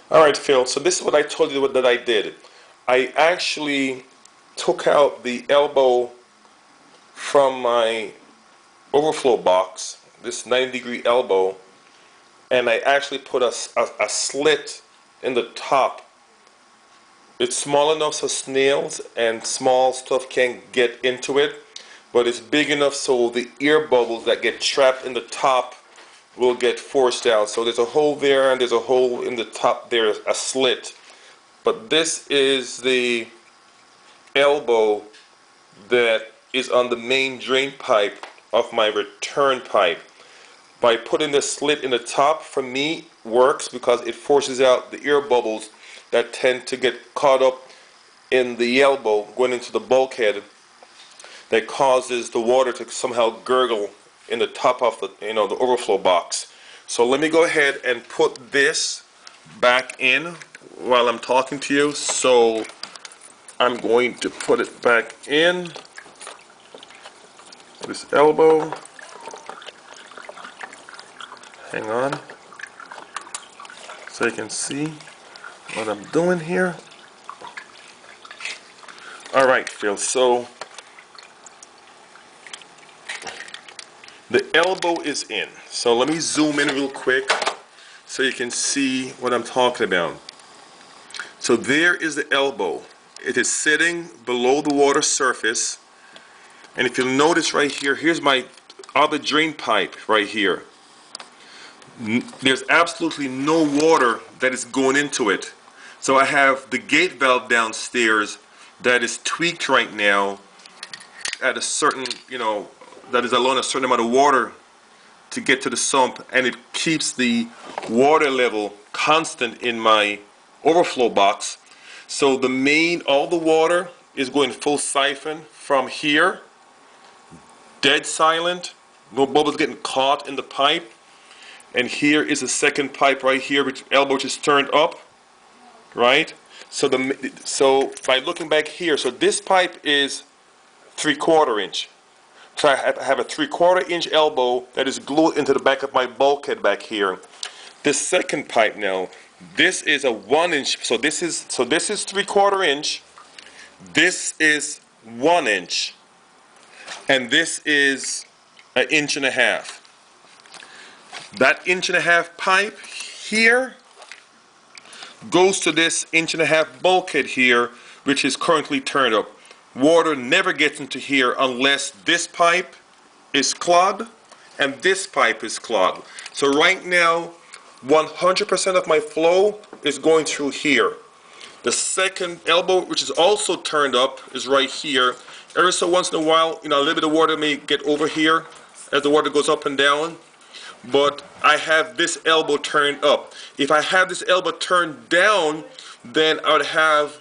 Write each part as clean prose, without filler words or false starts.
All right, Phil. So this is what I told you that I did. I actually took out the elbow from my overflow box, this 90-degree elbow, and I actually put a slit in the top. It's small enough so snails and small stuff can't get into it, but it's big enough so the air bubbles that get trapped in the top will get forced out. So there's a hole there and there's a hole in the top there, a slit. But this is the elbow that is on the main drain pipe of my return pipe. By putting the slit in the top, for me, works because it forces out the air bubbles that tend to get caught up in the elbow going into the bulkhead that causes the water to somehow gurgle in the top of the the overflow box. So let me go ahead and put this back in while I'm talking to you. So I'm going to put it back in this elbow. Hang on, so you can see what I'm doing here. Alright, Phil, so the elbow is in. So let me zoom in real quick so you can see what I'm talking about. So there is the elbow. It is sitting below the water surface. And if you'll notice right here, here's my other drain pipe right here. There's absolutely no water that is going into it. So I have the gate valve downstairs that is tweaked right now at a certain, that is allowing a certain amount of water to get to the sump, and it keeps the water level constant in my overflow box. So all the water is going full siphon from here, dead silent, no bubbles getting caught in the pipe. And here is the second pipe right here, which elbow which is turned up, right? So by looking back here, so this pipe is 3/4 inch. So I have a 3/4 inch elbow that is glued into the back of my bulkhead back here. This second pipe now, this is a 1 inch. So this is 3/4 inch. This is 1 inch, and this is 1.5 inches. That 1.5 inch pipe here goes to this 1.5 inch bulkhead here, which is currently turned up. Water never gets into here unless this pipe is clogged and this pipe is clogged. So right now, 100% of my flow is going through here. The second elbow, which is also turned up, is right here. Every so once in a while, a little bit of water may get over here as the water goes up and down. But I have this elbow turned up. If I have this elbow turned down, then I would have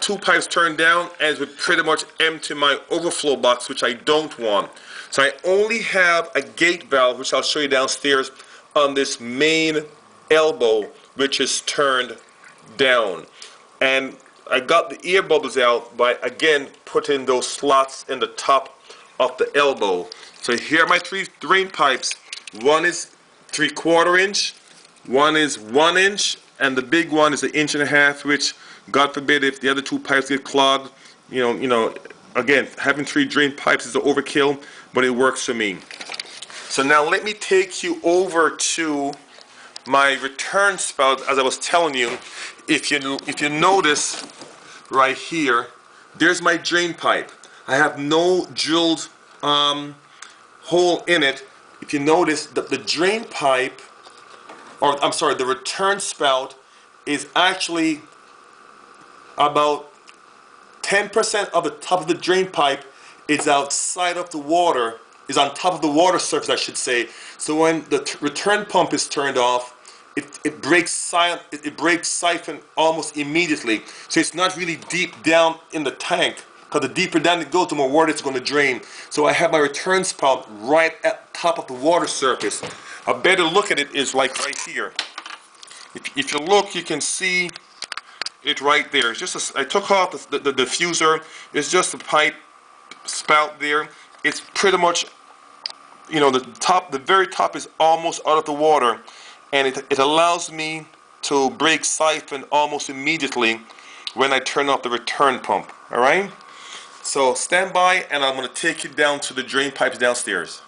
two pipes turned down, and it would pretty much empty my overflow box, which I don't want. So I only have a gate valve, which I'll show you downstairs, on this main elbow, which is turned down. And I got the air bubbles out by, again, putting those slots in the top of the elbow. So here are my three drain pipes. One is 3/4 inch, one is 1 inch, and the big one is 1.5 inches, which, God forbid, if the other two pipes get clogged, again, having 3 drain pipes is an overkill, but it works for me. So now let me take you over to my return spout. As I was telling you, if you notice right here, there's my drain pipe. I have no drilled hole in it. If you notice that the drain pipe, or I'm sorry, the return spout is actually about 10% of the top of the drain pipe is outside of the water, is on top of the water surface, I should say. So when the return pump is turned off, it breaks siphon almost immediately. So it's not really deep down in the tank, because the deeper down it goes, the more water it's going to drain. So I have my return spout right at the top of the water surface. A better look at it is like right here. If you look, you can see it right there. It's just I took off the diffuser. It's just a pipe spout there. It's pretty much, the very top is almost out of the water, and it allows me to break siphon almost immediately when I turn off the return pump. Alright? So stand by and I'm going to take you down to the drain pipes downstairs.